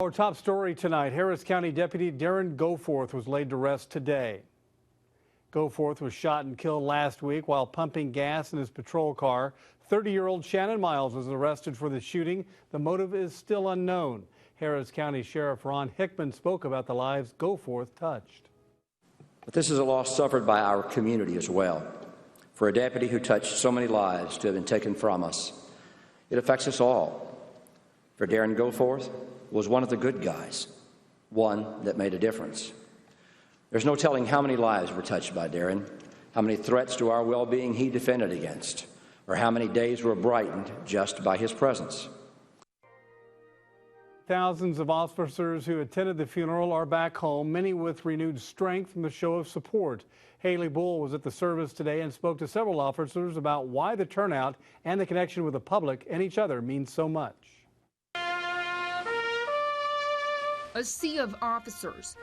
Our top story tonight, Harris County Deputy Darren Goforth was laid to rest today. Goforth was shot and killed last week while pumping gas in his patrol car. 30-year-old Shannon Miles was arrested for the shooting. The motive is still unknown. Harris County Sheriff Ron Hickman spoke about the lives Goforth touched. But this is a loss suffered by our community as well. For a deputy who touched so many lives to have been taken from us, it affects us all. For Darren Goforth was one of the good guys, one that made a difference. There's no telling how many lives were touched by Darren, how many threats to our well-being he defended against, or how many days were brightened just by his presence. Thousands of officers who attended the funeral are back home, many with renewed strength from the show of support. Haley Bull was at the service today and spoke to several officers about why the turnout and the connection with the public and each other means so much. A sea of officers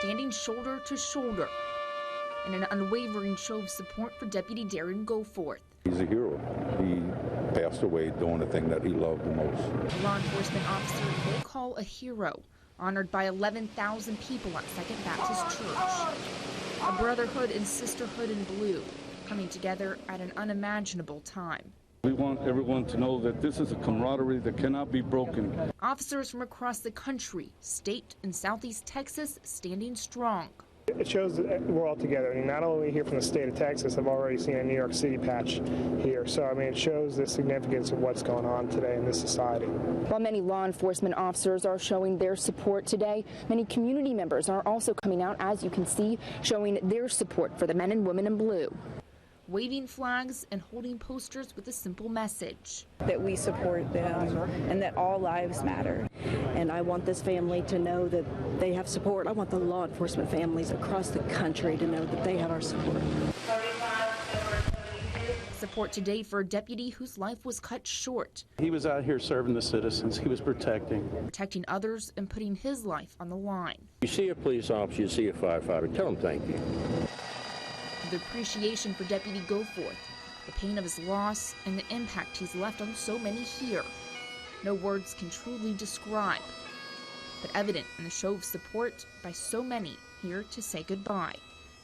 standing shoulder to shoulder in an unwavering show of support for Deputy Darren Goforth. He's a hero. He passed away doing the thing that he loved the most. A law enforcement officer they call a hero, honored by 11,000 people at Second Baptist Church. A brotherhood and sisterhood in blue, coming together at an unimaginable time. We want everyone to know that this is a camaraderie that cannot be broken. Officers from across the country, state and southeast Texas standing strong. It shows that we're all together. I mean, not only here from the state of Texas, I've already seen a New York City patch here. So, I mean, it shows the significance of what's going on today in this society. While many law enforcement officers are showing their support today, many community members are also coming out, as you can see, showing their support for the men and women in blue. Waving flags and holding posters with a simple message. That we support them and that all lives matter. And I want this family to know that they have support. I want the law enforcement families across the country to know that they have our support. Support today for a deputy whose life was cut short. He was out here serving the citizens. He was protecting Others and putting his life on the line. You see a police officer, you see a firefighter, tell them thank you. The appreciation for Deputy Goforth, the pain of his loss, and the impact he's left on so many here. No words can truly describe, but evident in the show of support by so many here to say goodbye.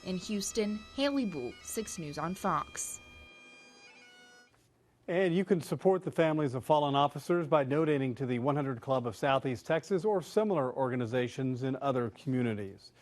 In Houston, Haley Bull, 6 News on Fox. And you can support the families of fallen officers by donating to the 100 Club of Southeast Texas or similar organizations in other communities.